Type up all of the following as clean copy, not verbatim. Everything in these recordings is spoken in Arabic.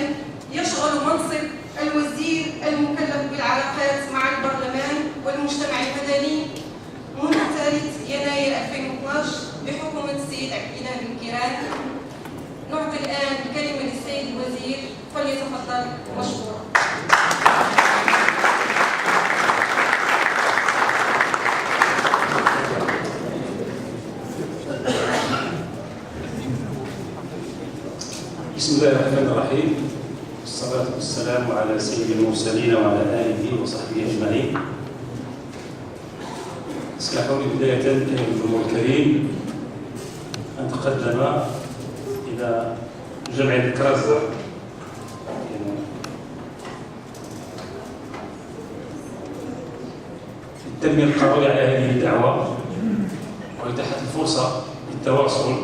حاليا يشغل منصب الوزير المكلف بالعلاقات مع البرلمان والمجتمع المدني منذ 3 يناير 2012 بحكومة السيد عبد الإله بن كيران. نعطي الآن الكلمة للسيد الوزير، فليتفضل مشكورا. بسم الله الرحمن الرحيم، والصلاة والسلام على سيد المرسلين وعلى آله وصحبه أجمعين. اسمحوا لي بداية أيها الجمهور الكريم أن أتقدم إلى جمعية كرازة في التنمية القروية على هذه الدعوة وإتاحة الفرصة للتواصل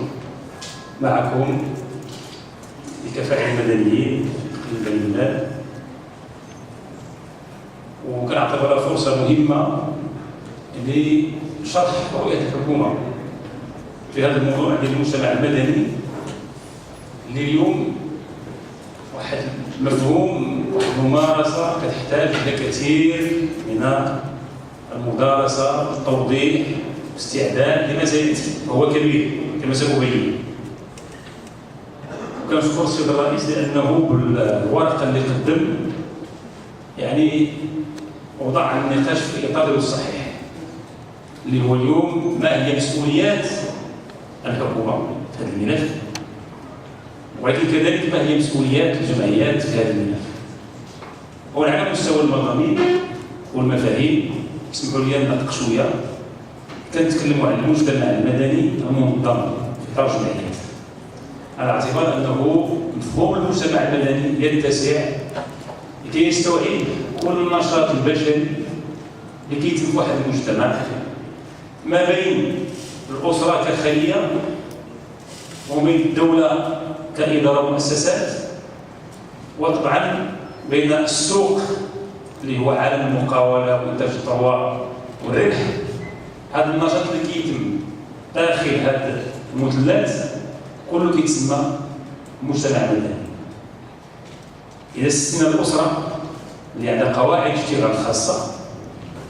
معكم بكفاءة المدنيين في البلاد، وكنعتبرها فرصة مهمة لشرح رؤية الحكومة في هذا الموضوع ديال المجتمع المدني اللي اليوم واحد المفهوم واحد الممارسة كتحتاج إلى كثير من المدارسة والتوضيح واستعداد لما سيأتي، وهو كبير كما سأبين. وكنشكر السيد الرئيس لأنه بالورقة اللي قدم يعني وضع النقاش في إطاره الصحيح، اللي هو اليوم ما هي مسؤوليات الحكومة في هذا الملف، ولكن كذلك ما هي مسؤوليات الجمعيات في هذا الملف. وعلى مستوى المضامين والمفاهيم اسمحوا لي ننطق شوية. كنتكلموا عن المجتمع المدني المنظم في إطار الجمعيات، على اعتبار أنه مفهوم المجتمع المدني يتسع لكي يستوعب كل النشاط البشري لكي يتم واحد المجتمع ما بين الأسرة كخلية وبين الدولة كإدارة ومؤسسات، وطبعا بين السوق اللي هو عالم المقاولة وإنتاج الثروة والربح. هذا النشاط اللي كيتم داخل هذه المثلثات كله كيتسمى مجتمع مدني. إذا استثنى الأسرة اللي عندها قواعد اشتغال خاصة،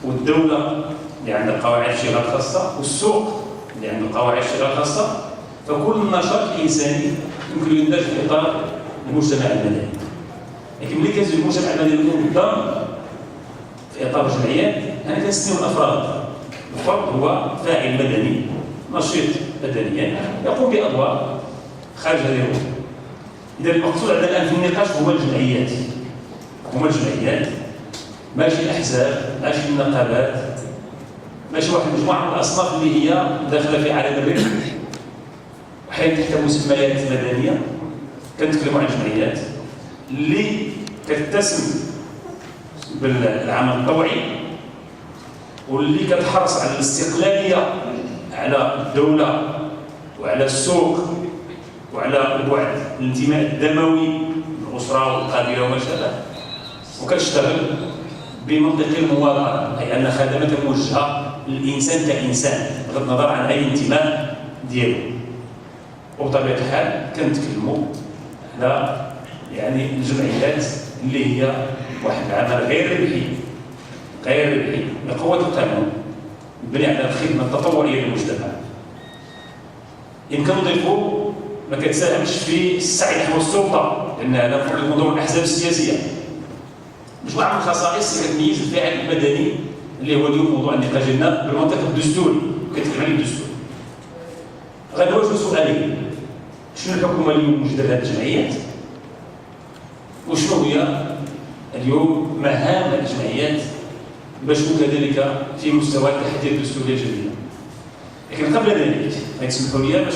والدولة اللي عندها قواعد اشتغال خاصة، والسوق اللي عنده قواعد اشتغال خاصة، فكل نشاط إنساني يمكن يندرج في إطار المجتمع المدني. لكن ملي كيزيد المجتمع المدني منظم في إطار الجمعيات، يعني كنستثنيو الأفراد. الفرد هو فاعل مدني نشيط بدنيا يقوم بأدوار خارج هذه الأمور. إذا المقصود عندنا الآن في النقاش هما الجمعيات، ماشي الأحزاب، ماشي النقابات، ماشي واحد مجموعة من الأصناف اللي هي داخلة في عالم الربح وحين تحت مسميات مدنية. كنتكلموا عن الجمعيات اللي كتسم بالعمل الطوعي واللي كتحرص على الاستقلالية على الدولة وعلى السوق وعلى البعد الانتماء الدموي للأسرة والقبيلة وما شابه، وكتشتغل بمنطق المواطنة، أي أن خدمات موجهة للإنسان كإنسان بغض النظر عن أي انتماء ديالو. وبطبيعة الحال كنتكلموا على يعني الجمعيات اللي هي واحد العمل غير ربحي بقوة القانون يبني على الخدمة التطوعية للمجتمع. يمكن نضيفوا ما كتساهمش في السعي نحو السلطة، لأن هذا فوق الموضوع الأحزاب السياسية. مجموعة من الخصائص كتميز الفاعل المدني اللي هو اليوم موضوع النقاش ديالنا بالمنطق الدستوري، كنتكلم عن الدستور. غنواجهوا سؤالين: شنو الحكومة اليوم موجودة في هذه الجمعيات؟ وشنو هي اليوم مهام هذه الجمعيات باش كذلك في مستوى التحديات الدستورية الجديدة. لكن قبل ذلك تسمحوا لي باش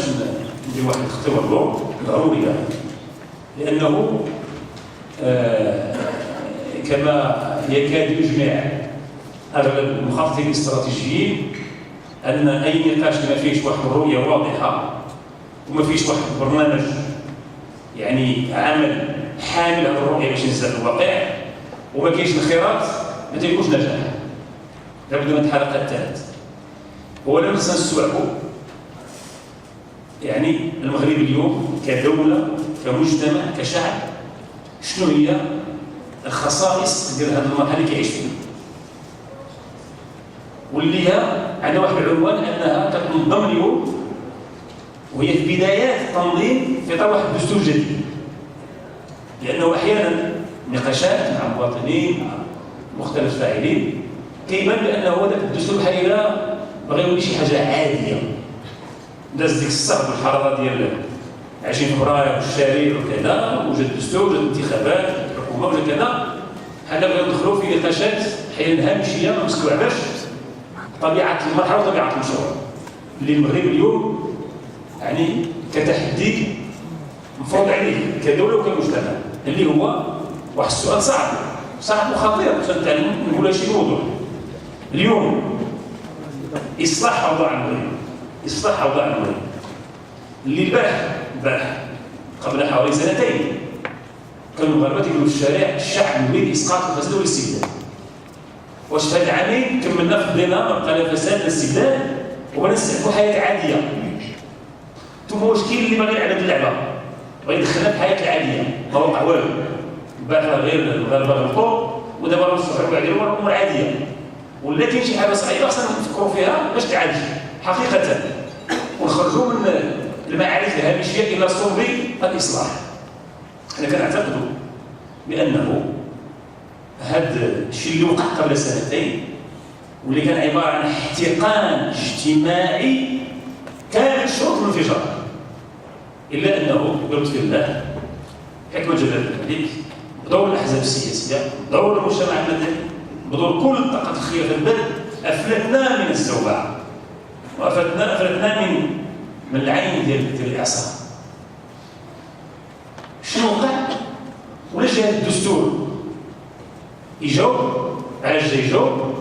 ندير واحد الاختبار ضرورية، لأنه كما يكاد يجمع أغلب المخططين الاستراتيجيين أن أي نقاش ما فيش واحد الرؤية واضحة وما فيش واحد برنامج يعني عمل حامل هذه الرؤية باش ينزل الواقع وما كاينش انخراط، ما تيكونش نجاح. لابد من الحلقة الثالث. ولا نخصنا نستوعبوا يعني المغرب اليوم كدولة كمجتمع كشعب شنو هي الخصائص ديال هذه المرحله اللي كيعيش فيها، واللي هي عندها واحد العنوان انها كتنظم اليوم وهي في بدايات التنظيم في اطار واحد الدستور جديد. لانه احيانا نقاشات مع المواطنين مع مختلف الفاعلين كيبان بانه هذاك الدستور بحال بغى يولي شي حاجه عاديه، داز ديك الصعب والحراره ديال 20 فبراير والشارع وكذا، وجد الدستور وجد الانتخابات الحكومه وجد كذا، حنا بغيو ندخلوا في نقاشات احيانا هامشيه ما مستوعباش طبيعه المرحله وطبيعه المشروع اللي المغرب اليوم يعني كتحدي مفروض عليه كدوله وكمجتمع، اللي هو واحد السؤال صعب وخطير باش نقولها شي موضوع. اليوم اصلاح اوضاع المغرب اللي البارح قبل حوالي سنتين كانوا المغاربه يقولوا في الشارع الشعب يريد اسقاط الفساد والاستبداد. واش في هاد العامين كملنا في الظلام بقى لا فساد لا استبداد وبغينا نستحقوا حياه عاديه؟ ثم واش كاين اللي باغي يلعب هاد اللعبه بغا يدخلنا في الحياه العاديه؟ ما وقع والو، البارح غير المغاربه غلطوا ودابا راهم يصبحوا يديروا الامور عاديه، ولا كاين شي حاجه صعيبه خصنا نفكروا فيها باش تعالج حقيقه ونخرجوا من المعارف الهامشيه الى صلب الاصلاح. حنا كنعتقدوا بانه هذا الشيء اللي وقع قبل سنتين واللي كان عباره عن احتقان اجتماعي كان شروط الانفجار، الا انه بلطف الله حكمه جلاله الملك بدور الاحزاب السياسيه بدور المجتمع المدني بدور كل الطاقات الخيريه في البلد افلتنا من الزوبعه وافلتنا من العين ديال الاعصار. شنو وقع؟ ولا جا الدستور يجاوب علاش جاي يجاوب،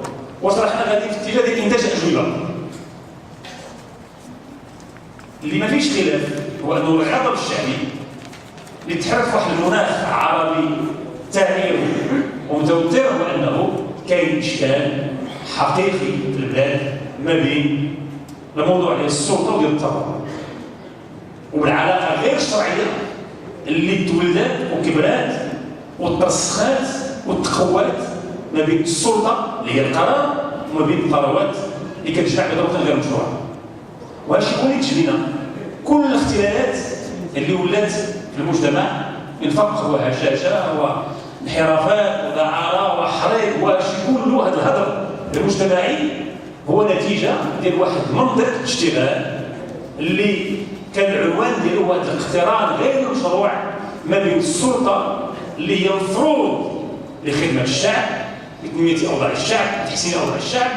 وصراحه غادي في اتجاه ديال انتاج اجوبه اللي ما فيش خلاف، هو انه الغضب الشعبي اللي تحرك في واحد المناخ عربي تائر ومتوتر، هو انه كاين اشكال حقيقي في البلاد ما بين الموضوع ديال السلطه وديال الثروه والعلاقه غير الشرعيه اللي تولدت وكبرات وترسخات وتقوات ما بين السلطه اللي هي القرار وما بين الثروات اللي كتجمع بطرق غير مشروعه. وهذا الشيء هو اللي تجلينا كل الاختلالات اللي ولات في المجتمع من فقر وهشاشه وانحرافات ودعاره وحريق وشيء كله. هذا الهدر المجتمعي هو نتيجه ديال واحد منطق اشتغال اللي كان العنوان ديالو هو الاقتران غير مشروع ما بين السلطه اللي هي المفروض لخدمه الشعب لتنميه اوضاع الشعب لتحسين اوضاع الشعب،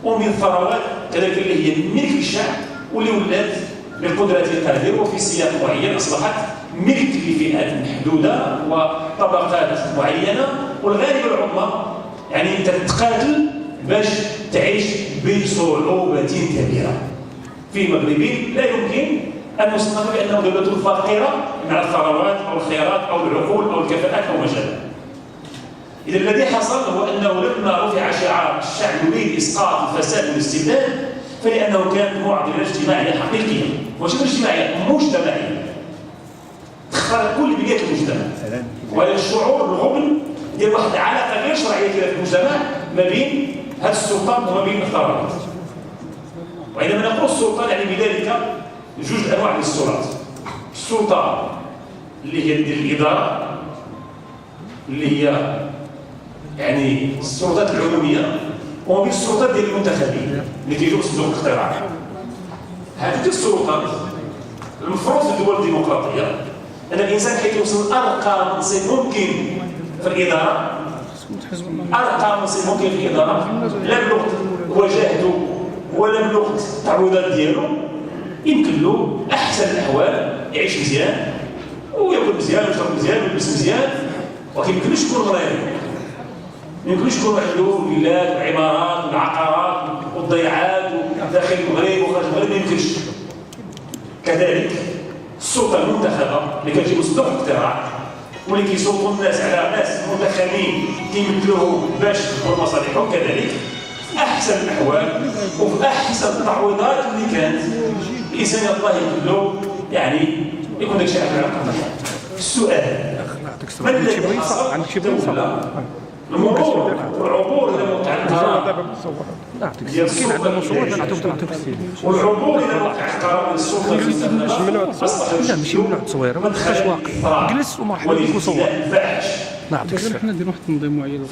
ومن الثروات كذلك اللي هي ملك الشعب واللي ولات بقدرة القادر وفي سياق معين أصبحت ملك لفئات محدودة وطبقات معينة، والغالب العظمى يعني تتقاتل باش تعيش بصعوبة كبيرة. في مغربين لا يمكن أن نصنف بأنه دولة فقيرة مع الثروات أو الخيرات أو العقول أو الكفاءات أو ما شابه. إذا الذي حصل هو أنه لما رفع شعار الشعب يريد إسقاط الفساد والاستبداد فلأنه كانت معضلة اجتماعية حقيقية، مش اجتماعية مجتمعية تختار كل بيئات المجتمع، وهي الشعور بالغبن ديال واحد العلاقة غير شرعية كده في المجتمع ما بين هذه السلطات وما بين الثروات. وعندما نقول السلطة يعني بذلك جوج أنواع من السلطات، السلطة اللي هي ديال الإدارة اللي هي يعني السلطات العمومية، وما بين السلطات ديال المنتخبين اللي كيجيو بصندوق الاقتراع. هذه السلطات المفروض في الدول الديمقراطيه ان الانسان حيث يوصل ارقى منصب ممكن في الاداره، ارقى منصب ممكن في الاداره لا بلغه وجهده ولا بلغه التعويضات ديالو، يمكن له احسن الاحوال يعيش مزيان وياكل مزيان ويشرب مزيان ويلبس مزيان، ولكن ما يمكنلوش يكون مريض، ما يمكنلوش يكون عنده فيلات والعمارات والعقارات والضيعات داخل المغرب وخارج المغرب، ما يمكنش. كذلك السلطه المنتخبه اللي كتجي من صندوق الاقتراع واللي كيسلطوا الناس على ناس منتخبين كيمثلوهم باش يكبروا مصالحهم، كذلك احسن الاحوال وفي احسن التعويضات اللي كانت الانسان الله يمكن له يعني يكون داك الشيء على العلاقه. السؤال الصور، عندك شي بلايصه، عندك شي بلايصه المرور والعبور الى موقع القرار دابا مصور. ديال كاين السلطه عندنا مصور الجهوية. نعطيوك السيد. والعبور الى موقع القرار للسلطه المستهدفه اصبح لا ماشي ممنوع التصوير، ما تبقاش واقف، جلس ومرحبا بك وصور. الفاحش ما عطيكش حنا نديرو واحد التنظيم معين.